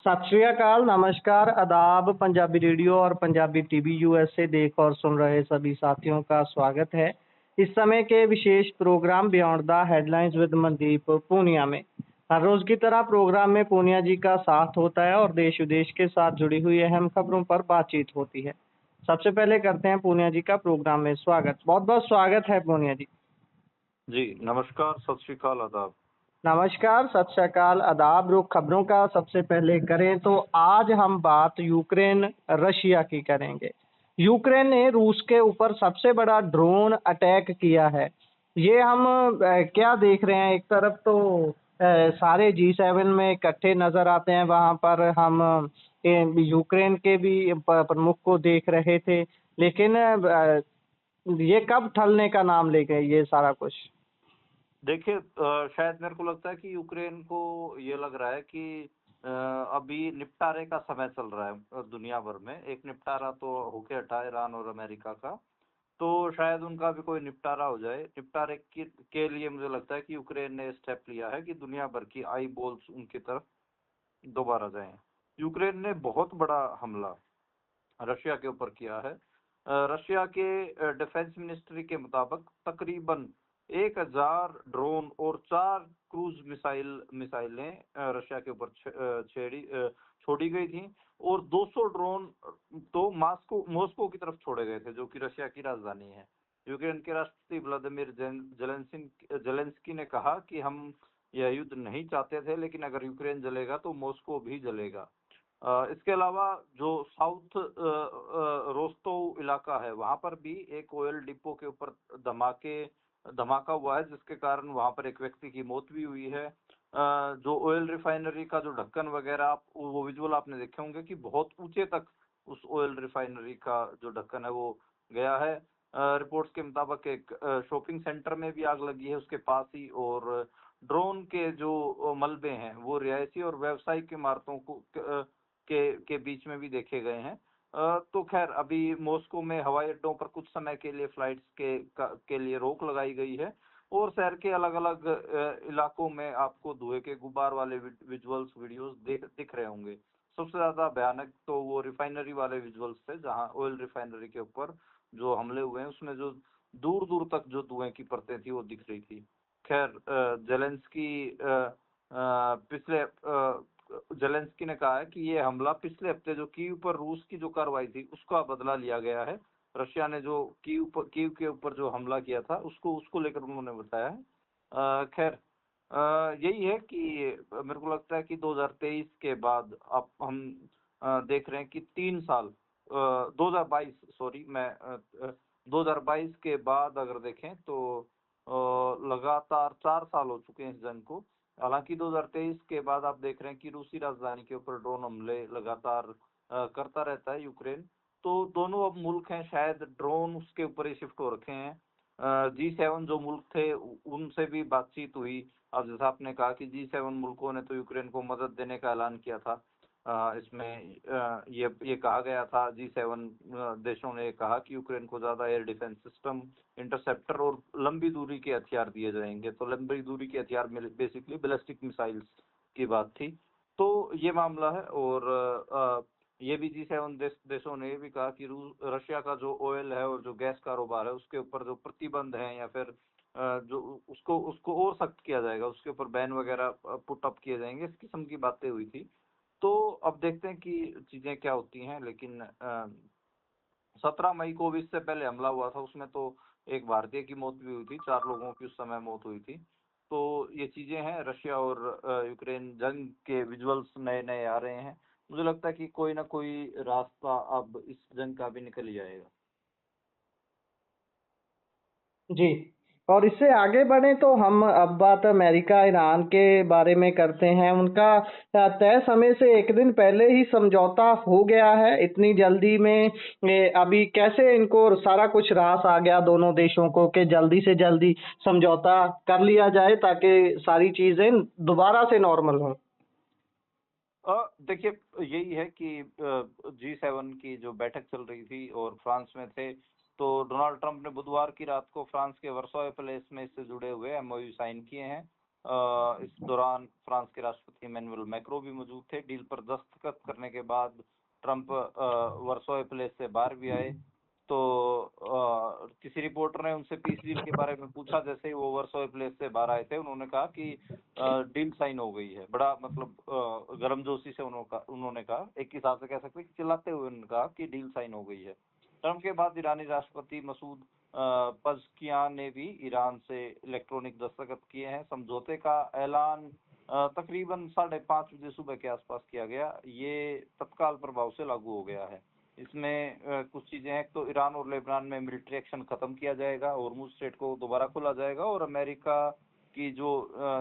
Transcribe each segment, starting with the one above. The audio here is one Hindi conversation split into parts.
सत श्री अकाल, नमस्कार, आदाब। पंजाबी रेडियो और पंजाबी टीवी यूएसए देख और सुन रहे सभी साथियों का स्वागत है इस समय के विशेष programme beyond the headlines with Mandeep Punia में। हर रोज की तरह प्रोग्राम में पूनिया जी का साथ होता है और देश विदेश के साथ जुड़ी हुई अहम खबरों पर बातचीत होती है। सबसे पहले करते हैं पूनिया जी का प्रोग्राम में स्वागत। बहुत बहुत स्वागत है पूनिया जी। जी नमस्कार, सत श्री अकाल, आदाब। नमस्कार, सत श्री अकाल, आदाब। रुख खबरों का सबसे पहले करें तो आज हम बात यूक्रेन रशिया की करेंगे। यूक्रेन ने रूस के ऊपर सबसे बड़ा ड्रोन अटैक किया है। ये हम क्या देख रहे हैं, एक तरफ तो सारे G7 में इकट्ठे नजर आते हैं, वहां पर हम यूक्रेन के भी प्रमुख को देख रहे थे, लेकिन ये कब टलने का नाम ले गए ये सारा कुछ? देखिए, शायद मेरे को लगता है कि यूक्रेन को ये लग रहा है कि अभी निपटारे का समय चल रहा है दुनिया भर में। एक निपटारा तो होके हटा ईरान और अमेरिका का, तो शायद उनका भी कोई निपटारा हो जाए। निपटारे के लिए मुझे लगता है कि यूक्रेन ने स्टेप लिया है कि दुनिया भर की आई बॉल्स उनकी तरफ दोबारा जाएं। यूक्रेन ने बहुत बड़ा हमला रशिया के ऊपर किया है। रशिया के डिफेंस मिनिस्ट्री के मुताबिक तकरीबन 1000 ड्रोन और 4 क्रूज मिसाइलें रशिया के ऊपर छोड़ी गई थी और 200 ड्रोन तो मॉस्को की तरफ छोड़े गए थे, जो कि रशिया की राजधानी है। यूक्रेन के राष्ट्रपति व्लादिमीर जेलेंस्की ने कहा कि हम यह युद्ध नहीं चाहते थे, लेकिन अगर यूक्रेन जलेगा तो मॉस्को भी जलेगा। इसके अलावा जो साउथ रोस्तोव इलाका है, वहां पर भी एक ऑयल डिपो के ऊपर धमाका हुआ है, जिसके कारण वहां पर एक व्यक्ति की मौत भी हुई है। जो ऑयल रिफाइनरी का जो ढक्कन वगैरह वो विजुअल आपने देखे होंगे कि बहुत ऊंचे तक उस ऑयल रिफाइनरी का जो ढक्कन है वो गया है। रिपोर्ट्स के मुताबिक एक शॉपिंग सेंटर में भी आग लगी है उसके पास ही, और ड्रोन के जो मलबे हैं वो रिहायशी और व्यावसायिक इमारतों के बीच में भी देखे गए हैं। तो खैर, अभी मॉस्को में हवाई अड्डों पर कुछ समय के लिए फ्लाइट्स के लिए रोक लगाई गई है, और शहर के अलग अलग इलाकों में आपको धुएं के गुब्बार वाले विजुअल्स वीडियोस दिख रहे होंगे। सबसे ज्यादा भयानक तो वो रिफाइनरी वाले विजुअल्स थे, जहां ऑयल रिफाइनरी के ऊपर जो हमले हुए हैं उसमें जो दूर दूर तक जो धुएं की परतें थी वो दिख रही थी। खैर, जेलेंस्की ने कहा है कि ये हमला पिछले हफ्ते जो कीव पर रूस की जो कार्रवाई थी उसका बदला लिया गया है। रशिया ने जो कीव के ऊपर जो हमला किया था उसको लेकर उन्होंने बताया है। खैर, यही है कि मेरे को लगता है कि 2023 के बाद अब हम देख रहे हैं कि 3 साल 2022 सॉरी मैं 2022 के बाद अगर देखें तो लगातार 4 साल हो चुके हैं इस जंग को। हालांकि 2023 के बाद आप देख रहे हैं कि रूसी राजधानी के ऊपर ड्रोन हमले लगातार करता रहता है यूक्रेन। तो दोनों अब मुल्क हैं, शायद ड्रोन उसके ऊपर ही शिफ्ट हो रखे हैं। G7 जो मुल्क थे उनसे भी बातचीत हुई। अब जैसा आपने कहा कि G7 मुल्कों ने तो यूक्रेन को मदद देने का ऐलान किया था। इसमें ये कहा गया था, G7 देशों ने कहा कि यूक्रेन को ज्यादा एयर डिफेंस सिस्टम, इंटरसेप्टर और लंबी दूरी के हथियार दिए जाएंगे। तो लंबी दूरी के हथियार में बेसिकली बैलिस्टिक मिसाइल्स की बात थी। तो ये मामला है, और ये भी G7 देशों ने भी कहा कि रशिया का जो ऑयल है और जो गैस कारोबार है उसके ऊपर जो प्रतिबंध है या फिर जो उसको और सख्त किया जाएगा, उसके ऊपर बैन वगैरह पुट अप किए जाएंगे, इस किस्म की बातें हुई थी। तो अब देखते हैं कि चीजें क्या होती हैं। लेकिन 17 मई को भी इससे पहले हमला हुआ था, उसमें तो एक भारतीय की मौत भी हुई थी, 4 लोगों की उस समय मौत हुई थी। तो ये चीजें हैं, रशिया और यूक्रेन जंग के विजुअल्स नए नए आ रहे हैं। मुझे लगता है कि कोई ना कोई रास्ता अब इस जंग का भी निकल ही जाएगा। जी, और इससे आगे बढ़े तो हम अब बात अमेरिका ईरान के बारे में करते हैं। उनका तय समय से एक दिन पहले ही समझौता हो गया है। इतनी जल्दी में अभी कैसे इनको सारा कुछ रास आ गया दोनों देशों को कि जल्दी से जल्दी समझौता कर लिया जाए ताकि सारी चीजें दोबारा से नॉर्मल हों? देखिए, यही है कि G7 की जो बैठक चल रही थी और फ्रांस में थे, तो डोनाल्ड ट्रंप ने बुधवार की रात को फ्रांस के वर्सोय पैलेस में इससे जुड़े हुए MOU साइन किए हैं। इस दौरान फ्रांस के राष्ट्रपति इमैनुअल मैक्रों भी मौजूद थे। डील पर दस्तखत करने के बाद ट्रंप वर्सोय पैलेस से बाहर भी आए। तो किसी रिपोर्टर ने उनसे पीस डील के बारे में पूछा। जैसे ही वो वर्सोय पैलेस से बाहर आए थे, उन्होंने कहा कि डील साइन हो गई है। बड़ा मतलब गर्मजोशी से उन्होंने कहा, एक हिसाब से कह सकते हैं कि चिल्लाते हुए उन्होंने कहा कि डील साइन हो गई है। ट्रंप के बाद ईरानी राष्ट्रपति मसूद पज़ेश्कियान ने भी ईरान से इलेक्ट्रॉनिक दस्तखत किए हैं। समझौते का ऐलान तकरीबन 5:30 बजे सुबह के आसपास किया गया। ये तत्काल प्रभाव से लागू हो गया है। इसमें कुछ चीजें हैं। तो ईरान और लेबनान में मिलिट्री एक्शन खत्म किया जाएगा, हॉर्मुज़ स्ट्रेट को दोबारा खोला जाएगा, और अमेरिका की जो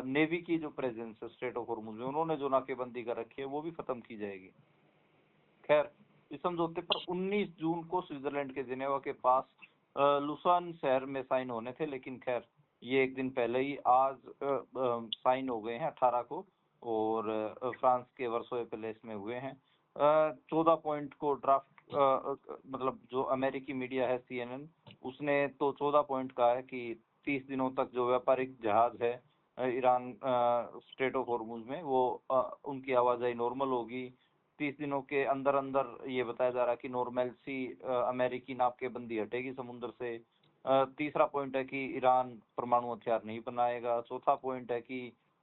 नेवी की जो प्रेजेंस है स्ट्रेट ऑफ हॉर्मुज़ में, उन्होंने जो नाकेबंदी कर रखी है, वो भी खत्म की जाएगी। खैर, इस समझौते पर 19 जून को स्विट्जरलैंड के जिनेवा के पास लुसान शहर में साइन होने थे, लेकिन खैर ये एक दिन पहले ही आज साइन हो गए हैं 18 को, और फ्रांस के वर्सोय पैलेस में हुए हैं। 14 पॉइंट को ड्राफ्ट मतलब जो अमेरिकी मीडिया है CNN, उसने तो 14 पॉइंट कहा है कि 30 दिनों तक जो व्यापारिक जहाज है ईरान स्ट्रेट ऑफ हॉर्मुज़ में, वो उनकी आवाजाही नॉर्मल होगी। 30 दिनों के अंदर अंदर ये बताया जा रहा है कि नॉर्मल-सी अमेरिकी नाकेबंदी हटेगी समुद्र से। तीसरा पॉइंट है कि ईरान परमाणु हथियार नहीं बनाएगा। चौथा पॉइंट है कि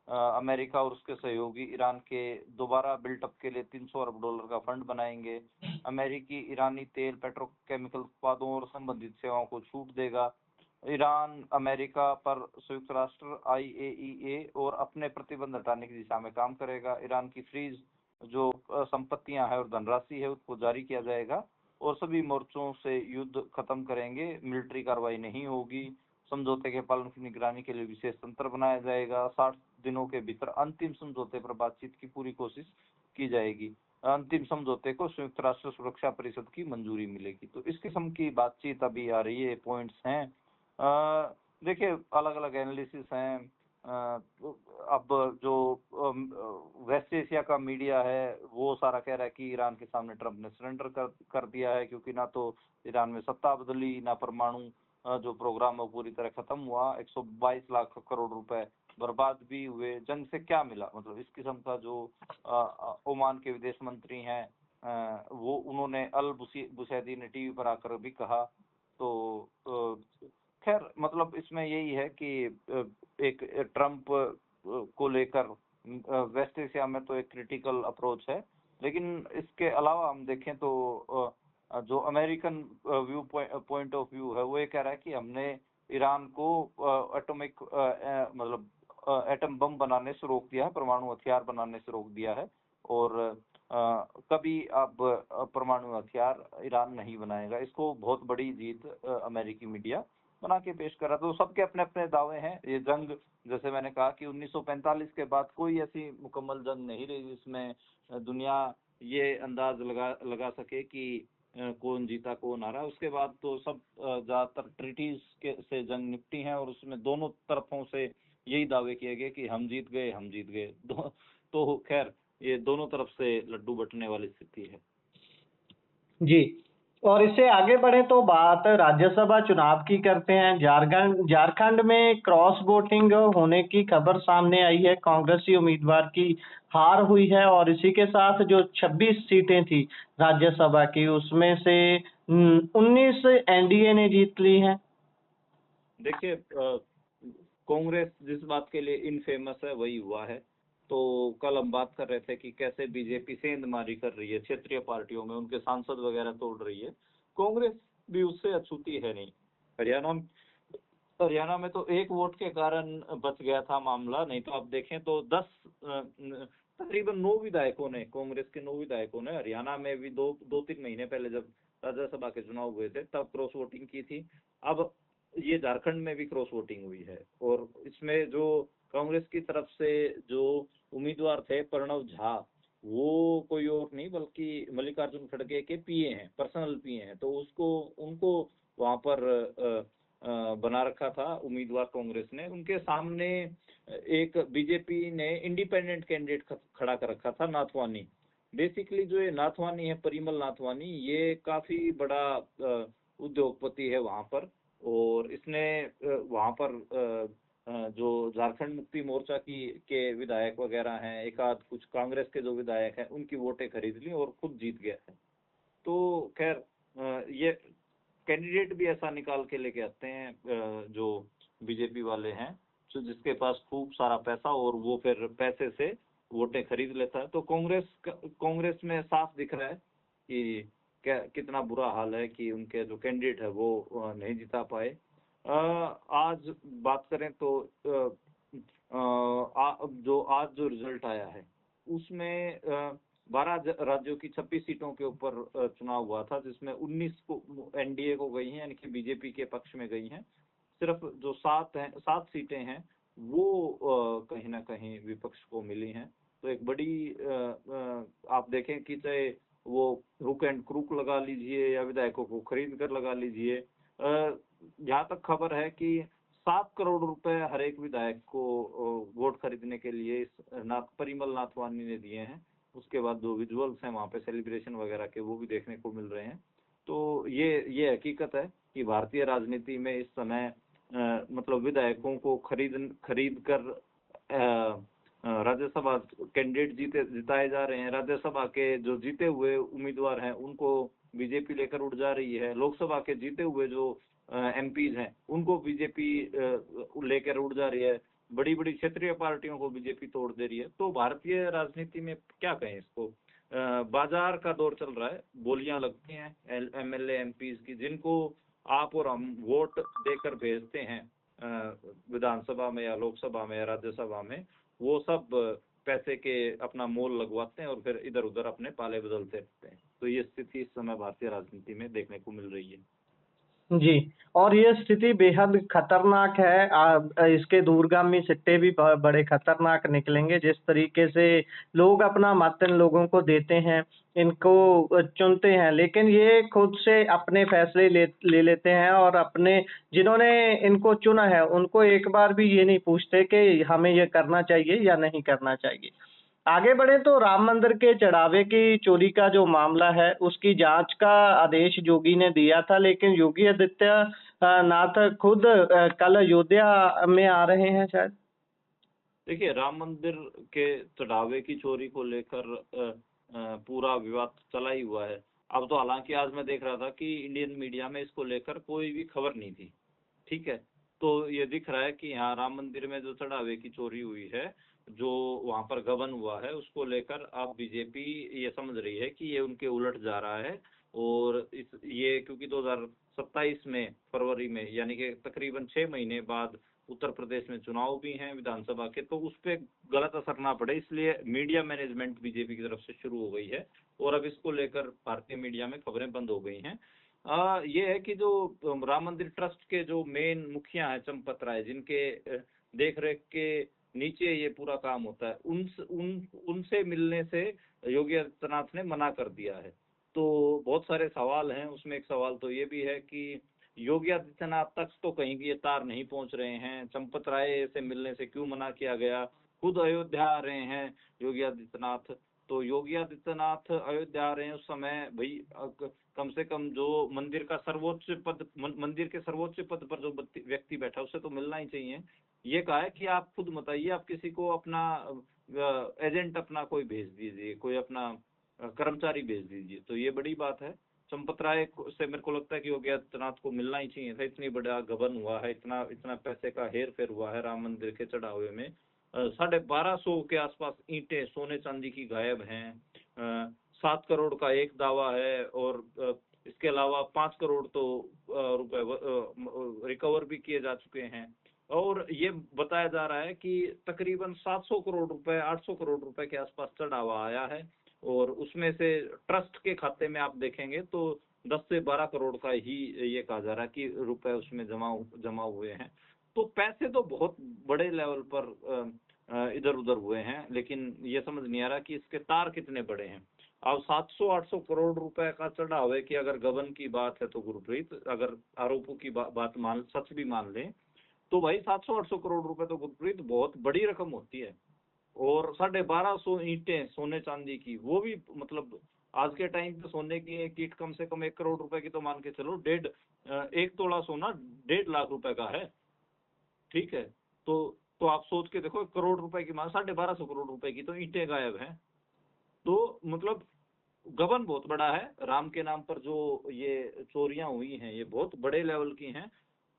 अमेरिका और उसके सहयोगी ईरान के दोबारा बिल्टअप के लिए $300 अरब का फंड बनाएंगे। अमेरिकी ईरानी तेल, पेट्रोकेमिकल उत्पादों और संबंधित सेवाओं को छूट देगा। ईरान अमेरिका पर संयुक्त राष्ट्र, IAEA और अपने प्रतिबंध हटाने की दिशा में काम करेगा। ईरान की फ्रीज जो संपत्तियां हैं और धनराशि है, उसको जारी किया जाएगा, और सभी मोर्चों से युद्ध खत्म करेंगे। मिलिट्री कार्रवाई नहीं होगी। समझौते के पालन की निगरानी के लिए विशेष तंत्र बनाया जाएगा। 60 दिनों के भीतर अंतिम समझौते पर बातचीत की पूरी कोशिश की जाएगी। अंतिम समझौते को संयुक्त राष्ट्र सुरक्षा परिषद की मंजूरी मिलेगी। तो इस किस्म की बातचीत अभी आ रही है, पॉइंट्स हैं। देखिए, अलग अलग एनालिसिस हैं। अब जो वेस्ट एशिया का मीडिया है, वो सारा कह रहा है कि ईरान के सामने ट्रंप ने सरेंडर कर दिया है, क्योंकि ना तो ईरान में सत्ता बदली, ना परमाणु जो प्रोग्राम है वो पूरी तरह खत्म हुआ। 122 लाख करोड़ रुपए बर्बाद भी हुए। जंग से क्या मिला, मतलब इस किस्म का जो ओमान के विदेश मंत्री हैं, वो उन्होंने अल बुसैदी ने टीवी पर आकर भी कहा। तो खैर, मतलब इसमें यही है कि एक ट्रंप को लेकर वेस्ट एशिया में तो एक क्रिटिकल अप्रोच है, लेकिन इसके अलावा हम देखें तो जो American view point of view है, वो ये कह रहा है कि हमने ईरान को एटॉमिक मतलब एटम बम बनाने से रोक दिया है, परमाणु हथियार बनाने से रोक दिया है, और कभी अब परमाणु हथियार ईरान नहीं बनाएगा। इसको बहुत बड़ी जीत अमेरिकी मीडिया बना के पेश कर रहा। तो सबके अपने अपने दावे हैं। ये जंग, जैसे मैंने कहा कि 1945 के बाद कोई ऐसी मुकम्मल जंग नहीं रही जिसमें दुनिया ये अंदाज लगा सके कि कौन जीता कौन हारा। उसके बाद तो सब ज्यादातर ट्रीटीज से जंग निपटी हैं, और उसमें दोनों तरफों से यही दावे किए गए कि हम जीत गए। तो खैर, ये दोनों तरफ से लड्डू बंटने वाली स्थिति है। जी, और इससे आगे बढ़े तो बात राज्यसभा चुनाव की करते हैं। झारखंड में क्रॉस वोटिंग होने की खबर सामने आई है। कांग्रेसी उम्मीदवार की हार हुई है, और इसी के साथ जो 26 सीटें थी राज्यसभा की, उसमें से 19 एनडीए ने जीत ली हैं। देखिए, कांग्रेस जिस बात के लिए इनफेमस है वही हुआ है। तो कल हम बात कर रहे थे कि कैसे बीजेपी सेंधमारी कर रही है क्षेत्रीय पार्टियों में, उनके सांसद वगैरह तोड़ रही है। कांग्रेस भी उससे अछूती है नहीं। हरियाणा में तो एक वोट के कारण बच गया था मामला, नहीं तो आप देखें तो 10 तकरीबन 9 विधायकों ने, कांग्रेस के 9 विधायकों ने हरियाणा में भी 2-3 महीने पहले जब राज्यसभा के चुनाव हुए थे तब क्रॉस वोटिंग की थी। अब ये झारखंड में भी क्रॉस वोटिंग हुई है, और इसमें जो कांग्रेस की तरफ से जो उम्मीदवार थे प्रणव झा, वो कोई और नहीं बल्कि मल्लिकार्जुन खड़गे के पीए हैं, पर्सनल पीए हैं। तो उनको वहां पर बना रखा था उम्मीदवार कांग्रेस ने। उनके सामने एक बीजेपी ने इंडिपेंडेंट कैंडिडेट खड़ा कर रखा था, नाथवानी। बेसिकली जो ये नाथवानी है, परिमल नाथवानी, ये काफी बड़ा उद्योगपति है वहां पर, और इसने वहां पर जो झारखंड मुक्ति मोर्चा की के विधायक वगैरह हैं, एक आध कुछ कांग्रेस के जो विधायक हैं, उनकी वोटें खरीद ली और खुद जीत गया है। तो खैर ये कैंडिडेट भी ऐसा निकाल के लेके आते हैं जो बीजेपी वाले हैं, जो जिसके पास खूब सारा पैसा और वो फिर पैसे से वोटें खरीद लेता है। तो कांग्रेस में साफ दिख रहा है कि क्या कितना बुरा हाल है कि उनके जो कैंडिडेट है वो नहीं जिता पाए। आज बात करें तो जो रिजल्ट आया है उसमें 12 राज्यों की 26 सीटों के ऊपर चुनाव हुआ था, जिसमें 19 को एनडीए को गई हैं, यानी कि बीजेपी के पक्ष में गई हैं। सिर्फ जो 7 सीटें हैं वो कहीं ना कहीं विपक्ष को मिली हैं। तो एक बड़ी आप देखें कि चाहे वो हुक एंड क्रूक लगा लीजिए या विधायकों को खरीद कर लगा लीजिए, यहाँ तक खबर है कि 7 करोड़ रुपए हर एक विधायक को वोट खरीदने के लिए परिमल नाथवानी ने दिए हैं। उसके बाद जो विजुअल्स हैं वहाँ पे सेलिब्रेशन वगैरह के, वो भी देखने को मिल रहे हैं। तो ये हकीकत है कि भारतीय राजनीति में इस समय मतलब विधायकों को खरीद कर राज्यसभा कैंडिडेट जिताए जा रहे हैं। राज्यसभा के जो जीते हुए उम्मीदवार हैं उनको बीजेपी लेकर उड़ जा रही है। लोकसभा के जीते हुए जो एमपीज हैं उनको बीजेपी लेकर उड़ जा रही है। बड़ी बड़ी क्षेत्रीय पार्टियों को बीजेपी तोड़ दे रही है। तो भारतीय राजनीति में क्या कहें इसको, बाजार का दौर चल रहा है। बोलियां लगती हैं एमएलए एमपीज की, जिनको आप और हम वोट देकर भेजते हैं विधानसभा में या लोकसभा में या राज्यसभा में, वो सब पैसे के अपना मोल लगवाते हैं और फिर इधर उधर अपने पाले बदलते रहते हैं। तो ये स्थिति इस समय भारतीय राजनीति में देखने को मिल रही है। जी, और ये स्थिति बेहद खतरनाक है। इसके दूरगामी सिट्टे भी बड़े खतरनाक निकलेंगे। जिस तरीके से लोग अपना मत इन लोगों को देते हैं, इनको चुनते हैं, लेकिन ये खुद से अपने फैसले ले लेते हैं और अपने जिन्होंने इनको चुना है, उनको एक बार भी ये नहीं पूछते कि हमें ये करना चाहिए या नहीं करना चाहिए। आगे बढ़े तो राम मंदिर के चढ़ावे की चोरी का जो मामला है, उसकी जांच का आदेश योगी ने दिया था, लेकिन योगी नाथ खुद कल अयोध्या में आ रहे हैं शायद। देखिए, राम मंदिर के चढ़ावे की चोरी को लेकर पूरा विवाद चला ही हुआ है। अब तो हालांकि आज मैं देख रहा था कि इंडियन मीडिया में इसको लेकर कोई भी खबर नहीं थी। ठीक है, तो ये दिख रहा है कि यहाँ राम मंदिर में जो चढ़ावे की चोरी हुई है, जो वहां पर गबन हुआ है, उसको लेकर अब बीजेपी ये समझ रही है कि ये उनके उलट जा रहा है। और ये क्योंकि 2027 में फरवरी में, यानी कि तकरीबन 6 महीने बाद उत्तर प्रदेश में चुनाव भी हैं विधानसभा के, तो उस पर गलत असर ना पड़े, इसलिए मीडिया मैनेजमेंट बीजेपी की तरफ से शुरू हो गई है और अब इसको लेकर भारतीय मीडिया में खबरें बंद हो गई हैं। ये है कि जो राम मंदिर ट्रस्ट के जो मेन मुखिया हैं चंपत राय, जिनके देख रेख के नीचे ये पूरा काम होता है, उनसे मिलने से योगी आदित्यनाथ ने मना कर दिया है। तो बहुत सारे सवाल हैं, उसमें एक सवाल तो ये भी है कि योगी आदित्यनाथ तक तो कहीं की ये तार नहीं पहुंच रहे हैं, चंपत राय से मिलने से क्यों मना किया गया। खुद अयोध्या आ रहे हैं योगी आदित्यनाथ, तो योगी आदित्यनाथ अयोध्या आ रहे हैं उस समय भाई कम से कम जो मंदिर का सर्वोच्च पद, मंदिर के सर्वोच्च पद पर जो व्यक्ति बैठा उससे तो मिलना ही चाहिए। ये कहा है कि आप खुद बताइए, आप किसी को अपना एजेंट अपना कोई भेज दीजिए, कोई अपना कर्मचारी भेज दीजिए। तो ये बड़ी बात है। चंपत राय से मेरे को लगता है कि योगी आदित्यनाथ को मिलना ही चाहिए था। इतनी बड़ा गबन हुआ है, इतना पैसे का हेर फेर हुआ है राम मंदिर के चढ़ावे में। 1250 के आसपास ईंटें सोने चांदी की गायब हैं। 7 करोड़ का एक दावा है और इसके अलावा 5 करोड़ तो रुपए रिकवर भी किए जा चुके हैं। और ये बताया जा रहा है कि तकरीबन 700 करोड़ रुपए 800 करोड़ रुपए के आसपास चढ़ावा आया है। और उसमें से ट्रस्ट के खाते में आप देखेंगे तो 10 से 12 करोड़ का ही ये कहा जा रहा है कि रुपए उसमें जमा हुए हैं। तो पैसे तो बहुत बड़े लेवल पर इधर उधर हुए हैं, लेकिन ये समझ नहीं आ रहा कि इसके तार कितने बड़े हैं। अब 700-800 करोड़ रुपए का चढ़ावे की अगर गबन की बात है तो गुरप्रीत, अगर आरोपों की बात सच भी मान लें तो भाई 700-800 करोड़ रुपए तो गुरप्रीत बहुत बड़ी रकम होती है। और 1250 ईंटें सोने चांदी की, वो भी मतलब आज के टाइम पे सोने की एक ईंट कम से कम 1 करोड़ रुपए की तो मान के चलो, 1 तोला सोना 1.5 लाख रुपए का है। ठीक है, तो आप सोच के देखो, 1 करोड़ रुपए की माल, 1250 करोड़ रुपए की तो ईंटें गायब हैं। तो मतलब गबन बहुत बड़ा है। राम के नाम पर जो ये चोरियां हुई हैं, ये बहुत बड़े लेवल की हैं।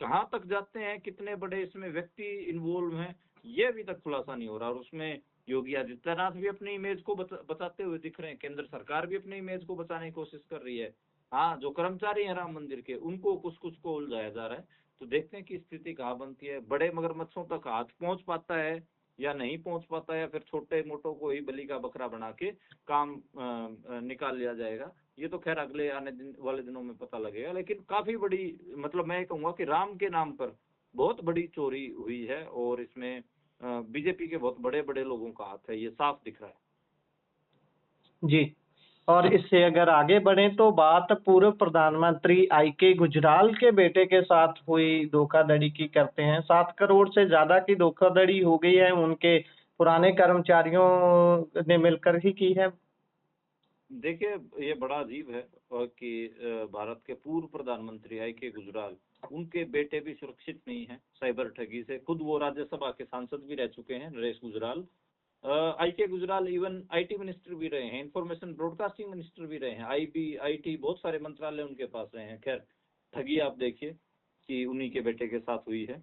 कहाँ तक जाते हैं, कितने बड़े इसमें व्यक्ति इन्वॉल्व हैं, ये अभी तक खुलासा नहीं हो रहा। और उसमें योगी आदित्यनाथ भी अपनी इमेज को बचाते हुए दिख रहे हैं, केंद्र सरकार भी अपनी इमेज को बचाने की कोशिश कर रही है। हाँ, जो कर्मचारी हैं राम मंदिर के, उनको कुछ कुछ को उलझाया जा रहा है। तो देखते हैं कि स्थिति कहाँ बनती है। बड़े मगरमच्छों तक हाथ पहुंच पाता है या नहीं पहुंच पाता है, या फिर छोटे मोटों को ही बलि का बकरा बना के काम निकाल लिया जाएगा। ये तो खैर अगले आने वाले दिनों में पता लगेगा। लेकिन काफी बड़ी, मतलब मैं कहूंगा कि राम के नाम पर बहुत बड़ी चोरी हुई है, और इसमें बीजेपी के बहुत बड़े बड़े लोगों का हाथ है, ये साफ दिख रहा है। जी। और इससे अगर आगे बढ़े तो बात पूर्व प्रधानमंत्री आई.के. गुजराल के बेटे के साथ हुई धोखाधड़ी की करते हैं। 7 करोड़ से ज्यादा की धोखाधड़ी हो गई है, उनके पुराने कर्मचारियों ने मिलकर ही की है। देखिए, ये बड़ा अजीब है कि भारत के पूर्व प्रधानमंत्री आई.के. गुजराल, उनके बेटे भी सुरक्षित नहीं है साइबर ठगी से। खुद वो राज्यसभा के सांसद भी रह चुके हैं, Naresh Gujral. IK. Gujral even IT minister भी रहे हैं, इंफॉर्मेशन ब्रॉडकास्टिंग मिनिस्टर भी रहे हैं, आईटी, बहुत सारे मंत्रालय उनके पास रहे हैं। खैर, ठगी आप देखिए कि उन्हीं के बेटे के साथ हुई है।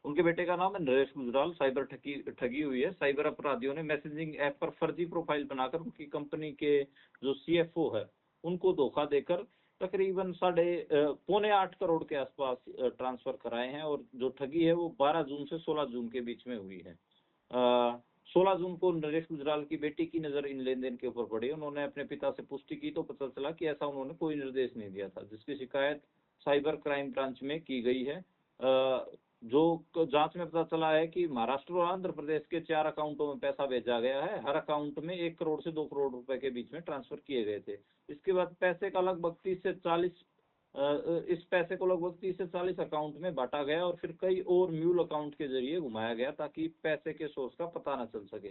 उनके बेटे का नाम है नरेश गुजराल। साइबर ठगी ठगी हुई है। साइबर अपराधियों ने मैसेजिंग ऐप पर फर्जी प्रोफाइल बनाकर उनकी कंपनी के जो सीएफओ है, उनको धोखा देकर तकरीबन 7.25 करोड़ के आसपास ट्रांसफर कराए हैं। और जो ठगी है वो 12 जून से 16 जून के बीच में हुई है। 16 जून को नरेश गुजराल की बेटी की नजर इन लेन देन के ऊपर पड़ी। उन्होंने अपने पिता से पुष्टि की तो पता चला कि ऐसा उन्होंने कोई निर्देश नहीं दिया था, जिसकी शिकायत साइबर क्राइम ब्रांच में की गई है। जो जांच में पता चला है कि महाराष्ट्र और आंध्र प्रदेश के 4 अकाउंटों में पैसा भेजा गया है। हर अकाउंट में 1 करोड़ से 2 करोड़ रुपए के बीच में ट्रांसफर किए गए थे। इसके बाद पैसे का लगभग 30 से 40 इस पैसे को लगभग 30 से 40 अकाउंट में बांटा गया, और फिर कई और म्यूल अकाउंट के जरिए घुमाया गया, ताकि पैसे के सोर्स का पता न चल सके।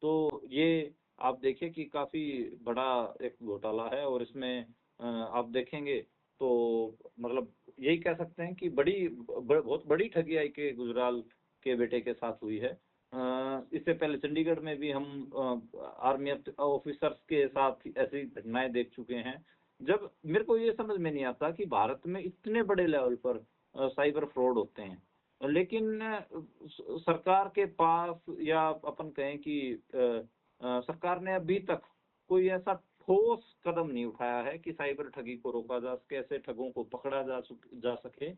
तो ये आप देखिए कि काफी बड़ा एक घोटाला है। और इसमें आप देखेंगे तो मतलब यही कह सकते हैं कि बहुत बड़ी ठगी आई.के. गुजराल के बेटे के साथ हुई है। इससे पहले चंडीगढ़ में भी हम आर्मी ऑफिसर्स के साथ ऐसी घटनाएं देख चुके हैं। जब मेरे को ये समझ में नहीं आता कि भारत में इतने बड़े लेवल पर साइबर फ्रॉड होते हैं, लेकिन सरकार के पास, या अपन कहें कि सरकार ने अभी तक कोई ऐसा ठोस कदम नहीं उठाया है कि साइबर ठगी को रोका जा सके, ऐसे ठगों को पकड़ा जा सके।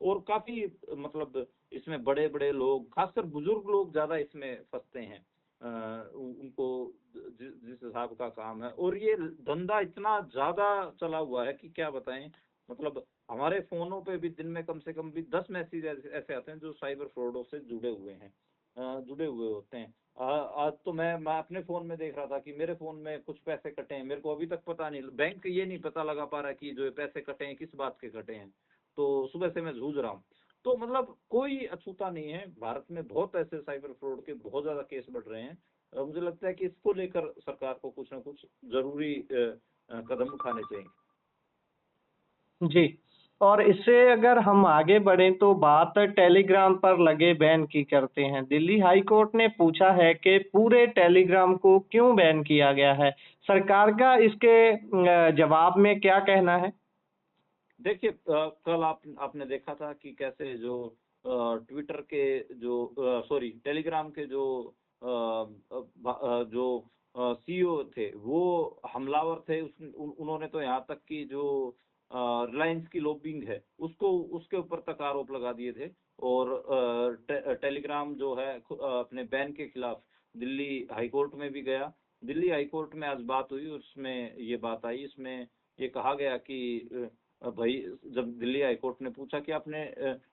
और काफी मतलब इसमें बड़े बड़े लोग, खासकर बुजुर्ग लोग ज्यादा इसमें फंसते हैं। उनको जिस हिसाब का काम है, और ये धंधा इतना ज्यादा चला हुआ है कि क्या बताएं। मतलब हमारे फोनों पे भी दिन में कम से कम भी 10 मैसेज ऐसे आते हैं जो साइबर फ्रॉडों से जुड़े हुए हैं, जुड़े हुए होते हैं। आज तो मैं अपने फोन में देख रहा था कि मेरे फोन में कुछ पैसे कटे हैं। मेरे को अभी तक पता नहीं, बैंक ये नहीं पता लगा पा रहा कि जो पैसे कटे हैं किस बात के कटे हैं। तो सुबह से मैं जूझ रहा हूँ। तो मतलब कोई अछूता नहीं है। भारत में बहुत ऐसे साइबर फ्रॉड के बहुत ज्यादा केस बढ़ रहे हैं। मुझे लगता है कि इसको लेकर सरकार को कुछ ना कुछ जरूरी कदम उठाने चाहिए। जी। और इससे अगर हम आगे बढ़ें तो बात टेलीग्राम पर लगे बैन की करते हैं। दिल्ली हाई कोर्ट ने पूछा है कि पूरे टेलीग्राम को क्यों बैन किया गया है। सरकार का इसके जवाब में क्या कहना है? देखिए, कल आपने देखा था कि कैसे जो ट्विटर के जो सॉरी टेलीग्राम के जो जो सीईओ थे, वो हमलावर थे। उन्होंने तो यहाँ तक कि जो रिलायंस की लॉबिंग है उसको, उसके ऊपर तक आरोप लगा दिए थे। और टेलीग्राम जो है अपने बैन के खिलाफ दिल्ली हाई कोर्ट में भी गया। दिल्ली हाई कोर्ट में आज बात हुई, उसमें ये बात आई। इसमें ये कहा गया कि भाई, जब दिल्ली हाई कोर्ट ने पूछा कि आपने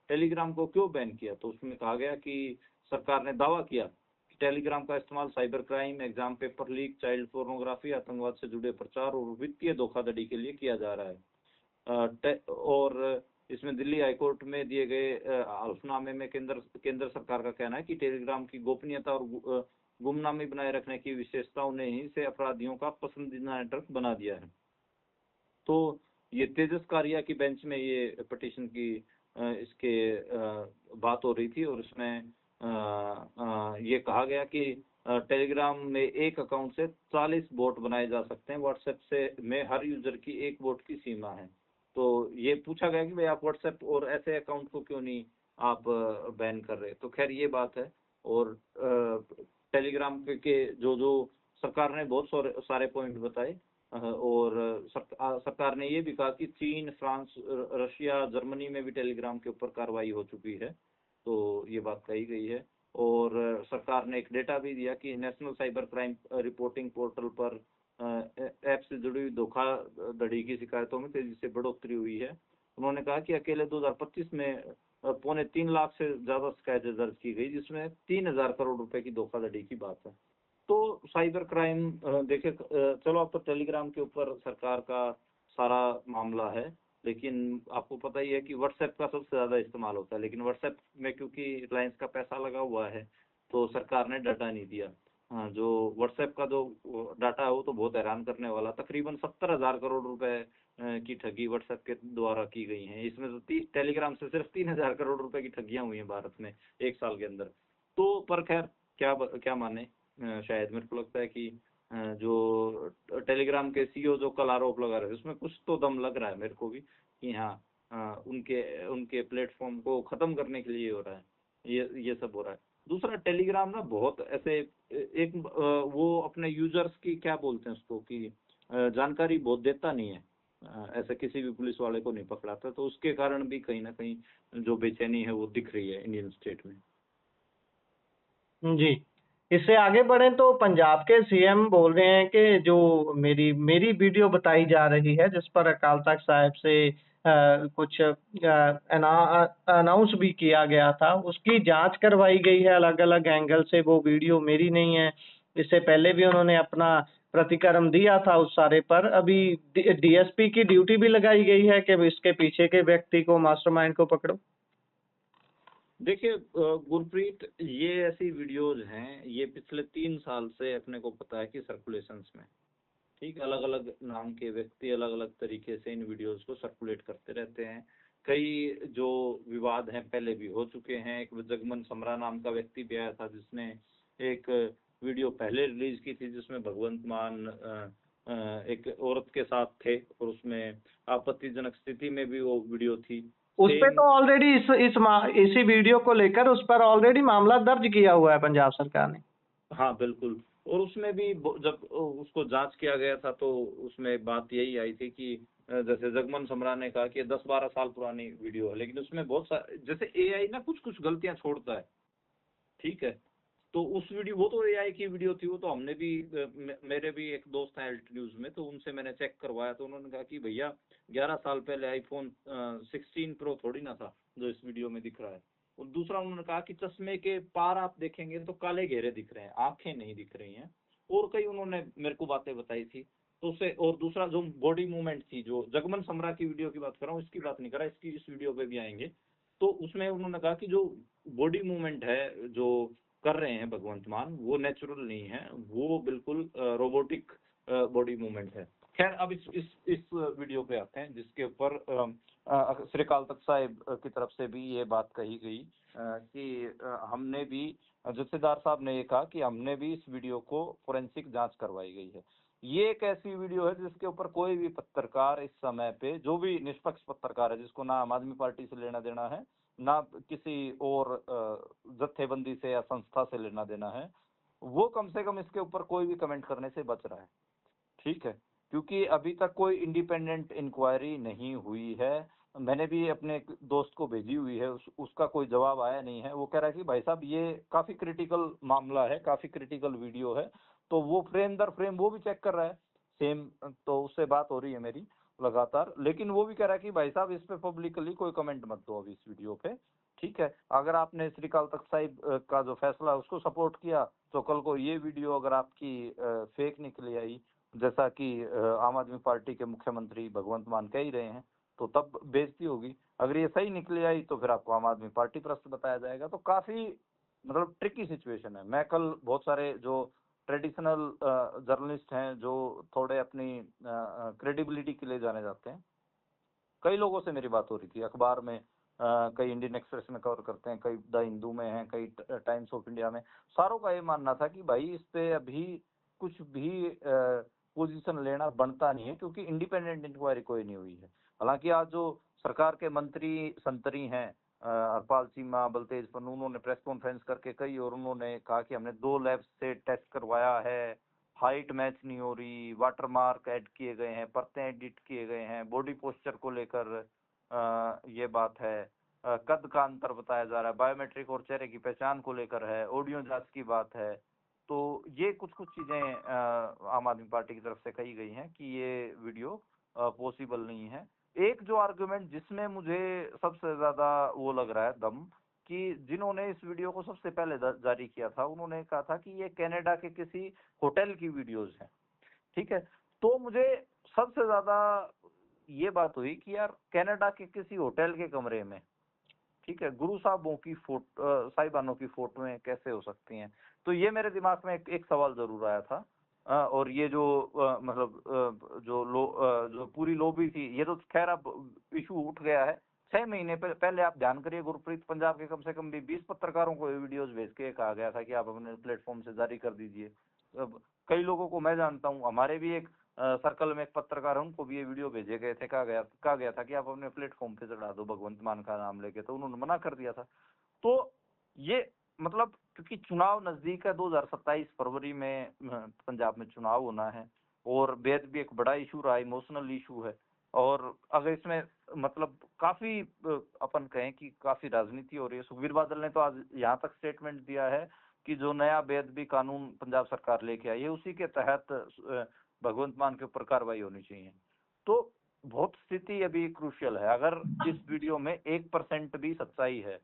टेलीग्राम को क्यों बैन किया, तो उसमें कहा गया कि सरकार ने दावा किया कि टेलीग्राम का इस्तेमाल cyber crime, exam paper leak, child pornography, आतंकवाद से जुड़े प्रचार और वित्तीय धोखाधड़ी के लिए किया जा रहा है। और इसमें दिल्ली हाई कोर्ट में दिए गए हल्फनामे में केंद्र सरकार का कहना है कि टेलीग्राम की गोपनीयता और गुमनामी बनाए रखने की विशेषताओं ने ही इसे अपराधियों का पसंदीदा नेटवर्क बना दिया है। तो ये तेजस कारिया की बेंच में ये पिटीशन की इसके बात हो रही थी और इसमें ये कहा गया कि टेलीग्राम में एक अकाउंट से 40 बोट बनाए जा सकते हैं। व्हाट्सएप से में हर यूजर की एक बोट की सीमा है। तो ये पूछा गया कि भाई आप व्हाट्सएप और ऐसे अकाउंट को क्यों नहीं आप बैन कर रहे। तो खैर ये बात है। और टेलीग्राम के जो जो सरकार ने बहुत सारे पॉइंट बताए और सरकार ने ये भी कहा कि चीन, फ्रांस, रशिया, जर्मनी में भी टेलीग्राम के ऊपर कार्रवाई हो चुकी है। तो ये बात कही गई है। और सरकार ने एक डेटा भी दिया कि national cyber crime reporting portal पर ऐप से जुड़ी हुई धोखाधड़ी की शिकायतों में तेजी से बढ़ोतरी हुई है। उन्होंने कहा कि अकेले 2025 में 3.25 लाख से ज्यादा शिकायतें दर्ज की गई, जिसमें 3,000 करोड़ रुपए की धोखाधड़ी की बात है। तो साइबर क्राइम देखिए, चलो अब तो टेलीग्राम के ऊपर सरकार का सारा मामला है, लेकिन आपको पता ही है कि व्हाट्सएप का सबसे ज्यादा इस्तेमाल होता है। लेकिन व्हाट्सएप में क्योंकि रिलायंस का पैसा लगा हुआ है तो सरकार ने डाटा नहीं दिया। हाँ, जो व्हाट्सएप का जो डाटा है वो तो बहुत हैरान करने वाला। तकरीबन 70,000 करोड़ रुपए की ठगी व्हाट्सएप के द्वारा की गई है। इसमें तो टेलीग्राम से सिर्फ 3,000 करोड़ रुपए की ठगियां हुई हैं भारत में एक साल के अंदर। तो पर खैर क्या क्या माने, शायद मेरे को लगता है कि जो टेलीग्राम के सीईओ जो कल आरोप लगा रहे हैं उसमें कुछ तो दम लग रहा है मेरे को भी कि हाँ, उनके उनके प्लेटफॉर्म को खत्म करने के लिए हो रहा है, ये सब हो रहा है। दूसरा, टेलीग्राम ना बहुत ऐसे एक वो अपने यूजर्स की क्या बोलते हैं उसको कि जानकारी बहुत देता नहीं है। ऐसे किसी भी पुलिस वाले को नहीं पकड़ाता। तो उसके कारण भी कहीं ना कहीं जो बेचैनी है वो दिख रही है इंडियन स्टेट में। जी। इससे आगे बढ़ें तो पंजाब के सीएम बोल रहे हैं कि जो मेरी मेरी वीडियो बताई जा रही है जिस पर अकाल तख्त साहिब से कुछ अनाउंस भी किया गया था, उसकी जांच करवाई गई है अलग-अलग एंगल से। वो वीडियो मेरी नहीं है। इससे पहले भी उन्होंने अपना प्रतिक्रम दिया था उस सारे पर। अभी डीएसपी की ड्यूटी भी लगाई गई है कि इसके पीछे के व्यक्ति को, मास्टरमाइंड को पकड़ो। देखिए गुरप्रीत, ये ऐसी वीडियोज हैं, ये पिछले 3 साल से अपने को पता है कि सर्कुलेशंस में, ठीक, अलग अलग नाम के व्यक्ति अलग अलग तरीके से इन वीडियोस को सर्कुलेट करते रहते हैं। कई जो विवाद हैं पहले भी हो चुके हैं। एक जगमन समरा नाम का व्यक्ति भी आया था जिसने एक वीडियो पहले रिलीज की थी जिसमें भगवंत मान एक औरत के साथ थे और उसमें आपत्तिजनक स्थिति में भी वो वीडियो थी। उस पे तो ऑलरेडी इसी वीडियो को लेकर उस पर ऑलरेडी मामला दर्ज किया हुआ है पंजाब सरकार ने। हाँ बिल्कुल। और उसमें भी जब उसको जांच किया गया था तो उसमें बात यही आई थी कि जैसे जगमन समरा ने कहा कि 10-12 साल पुरानी वीडियो है, लेकिन उसमें बहुत सारे जैसे एआई ना कुछ कुछ गलतियां छोड़ता है, ठीक है। तो उस वीडियो, वो तो एआई की वीडियो थी, वो तो हमने भी मेरे भी एक दोस्त हैं एल्ट न्यूज में, तो उनसे मैंने चेक करवाया तो उन्होंने कहा कि भैया 11 साल पहले आईफोन 16 प्रो थोड़ी ना था जो इस वीडियो में दिख रहा है। और दूसरा उन्होंने कहा कि चश्मे के पार आप देखेंगे तो काले घेरे दिख रहे हैं, आंखें नहीं दिख रही हैं। और कई उन्होंने मेरे को बातें बताई थी। तो उससे, और दूसरा जो बॉडी मूवमेंट थी, जो जगमन समरा की वीडियो की बात कर रहा हूँ, इसकी बात नहीं कर रहा, इसकी इस वीडियो पे भी आएंगे। तो उसमें उन्होंने कहा कि जो बॉडी मूवमेंट है जो कर रहे हैं भगवंत मान, वो नेचुरल नहीं है, वो बिल्कुल रोबोटिक बॉडी मूवमेंट है। खैर अब इस वीडियो पे आते हैं जिसके ऊपर श्री अकाल तख्त साहिब की तरफ से भी ये बात कही गई कि हमने भी, जथेदार साहब ने ये कहा कि हमने भी इस वीडियो को फोरेंसिक जांच करवाई गई है। ये एक ऐसी वीडियो है जिसके ऊपर कोई भी पत्रकार इस समय पे, जो भी निष्पक्ष पत्रकार है जिसको ना आम आदमी पार्टी से लेना देना है ना किसी और जत्थेबंदी से या संस्था से लेना देना है, वो कम से कम इसके ऊपर कोई भी कमेंट करने से बच रहा है, ठीक है। क्योंकि अभी तक कोई इंडिपेंडेंट इंक्वायरी नहीं हुई है। मैंने भी अपने एक दोस्त को भेजी हुई है, उसका कोई जवाब आया नहीं है। वो कह रहा है कि भाई साहब ये काफी क्रिटिकल मामला है, काफी क्रिटिकल वीडियो है। तो वो फ्रेम दर फ्रेम वो भी चेक कर रहा है सेम। तो उससे बात हो रही है मेरी लगातार, लेकिन वो भी कह रहा है कि भाई साहब इस पे पब्लिकली कोई कमेंट मत दो अभी इस वीडियो पे, ठीक है। अगर आपने श्री अकाल तख्त साहिब का जो फैसला है उसको सपोर्ट किया, तो कल को ये वीडियो अगर आपकी फेक निकली आई, जैसा कि आम आदमी पार्टी के मुख्यमंत्री भगवंत मान कह ही रहे हैं, तो तब बेइज्जती होगी। अगर ये सही निकली आई तो फिर आपको आम आदमी पार्टी परस्त बताया जाएगा। तो काफी मतलब ट्रिकी सिचुएशन है। मैं कल बहुत सारे जो ट्रेडिशनल जर्नलिस्ट हैं जो थोड़े अपनी क्रेडिबिलिटी के लिए जाने जाते हैं, कई लोगों से मेरी बात हो रही थी अखबार में, कई इंडियन एक्सप्रेस में कवर करते हैं, कई द हिंदू में हैं, कई टाइम्स ऑफ इंडिया में। सारों का ये मानना था कि भाई इस पे अभी कुछ भी पोजीशन लेना बनता नहीं है, क्योंकि इंडिपेंडेंट इंक्वायरी कोई नहीं हुई है। हालांकि आज जो सरकार के मंत्री संतरी हैं, हरपाल चीमा, बलतेज पन्नू, उन्होंने प्रेस कॉन्फ्रेंस करके कही और उन्होंने कहा कि हमने 2 लैब से टेस्ट करवाया है, हाइट मैच नहीं हो रही, वाटर मार्क ऐड किए गए हैं, परतें एडिट किए गए हैं, बॉडी पोस्चर को लेकर ये बात है, कद का अंतर बताया जा रहा है, बायोमेट्रिक और चेहरे की पहचान को लेकर है, ऑडियो जांच की बात है। तो ये कुछ कुछ चीजें आम आदमी पार्टी की तरफ से कही गई हैं कि ये वीडियो पॉसिबल नहीं है। एक जो आर्गुमेंट जिसमें मुझे सबसे ज्यादा वो लग रहा है दम, कि जिन्होंने इस वीडियो को सबसे पहले जारी किया था, उन्होंने कहा था कि ये कनाडा के किसी होटल की वीडियोज हैं, ठीक है। तो मुझे सबसे ज्यादा ये बात हुई कि यार कनाडा के किसी होटल के कमरे में, ठीक है, गुरु साहबों की फोटो, साहिबानों की फोटोएं कैसे हो सकती हैं। तो ये मेरे दिमाग में एक सवाल जरूर आया था। और ये जो मतलब जो पूरी लॉबी थी, ये तो खैर अब इशू उठ गया है। 6 महीने पहले आप ध्यान करिए, गुरप्रीत पंजाब के कम से कम भी 20 पत्रकारों को वीडियोज भेज के कहा गया था कि आप अपने प्लेटफॉर्म से जारी कर दीजिए। अब कई लोगों को मैं जानता हूँ, हमारे भी एक सर्कल में एक पत्रकार है, उनको भी ये वीडियो भेजे गए थे, कहा गया था कि आप अपने प्लेटफॉर्म पे चढ़ा दो भगवंत मान का नाम लेके, तो उन्होंने मना कर दिया था। तो ये मतलब क्योंकि चुनाव नजदीक है, 2027 फरवरी में पंजाब में चुनाव होना है, और बेहद भी एक बड़ा इशू रहा, इमोशनल इशू है। और अगर इसमें मतलब काफी अपन कहें कि काफी राजनीति हो रही है। सुखबीर बादल ने तो आज यहाँ तक स्टेटमेंट दिया है कि जो नया बेदबी कानून पंजाब सरकार लेके आई है, उसी के तहत भगवंत मान के ऊपर कार्रवाई होनी चाहिए। तो बहुत स्थिति अभी क्रूशियल है। अगर इस वीडियो में 1% भी सच्चाई है,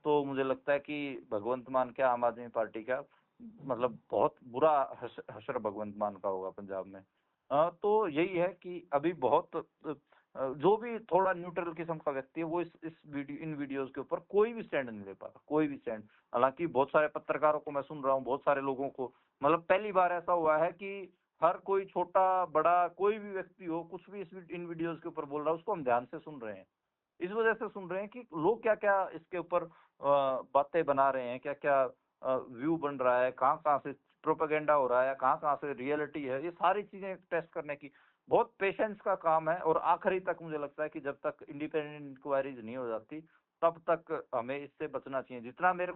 तो मुझे लगता है कि भगवंत मान क्या आम आदमी पार्टी का मतलब बहुत बुरा हशर भगवंत मान का होगा पंजाब में। तो यही है कि अभी बहुत जो भी थोड़ा न्यूट्रल किस्म का व्यक्ति है, वो इन वीडियोस के ऊपर कोई भी स्टैंड नहीं ले पा रहा, कोई भी स्टैंड। हालांकि बहुत सारे पत्रकारों को मैं सुन रहा हूँ, बहुत सारे लोगों को, मतलब पहली बार ऐसा हुआ है कि हर कोई छोटा बड़ा कोई भी व्यक्ति हो, कुछ भी इन वीडियोस के ऊपर बोल रहा है, उसको हम ध्यान से सुन रहे हैं। इस वजह से सुन रहे हैं कि लोग क्या क्या इसके ऊपर बातें बना रहे हैं, क्या क्या व्यू बन रहा है, कहाँ कहाँ से प्रोपेगेंडा हो रहा है, कहाँ कहाँ से रियलिटी है, ये सारी चीजें टेस्ट करने की बहुत पेशेंस का काम है। और आखिरी तक मुझे लगता है कि जब तक इंडिपेंडेंट इंक्वायरीज नहीं हो जाती, तब तक हमें इससे बचना चाहिए। जितना मेरे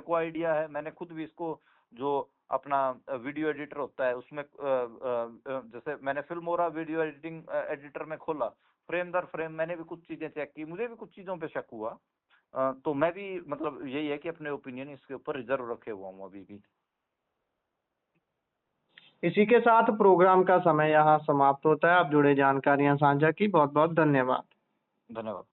को आइडिया है, मैंने खुद भी इसको जो अपना वीडियो एडिटर होता है उसमें जैसे मैंने फिल्मोरा वीडियो एडिटिंग एडिटर में खोला, फ्रेम दर फ्रेम मैंने भी कुछ चीजें चेक की, मुझे भी कुछ चीजों पे शक हुआ। तो मैं भी मतलब यही है कि अपने ओपिनियन इसके ऊपर रिजर्व रखे हुआ हूँ अभी भी। इसी के साथ प्रोग्राम का समय यहाँ समाप्त होता है। आप जुड़े जानकारियां साझा की, बहुत बहुत धन्यवाद। धन्यवाद।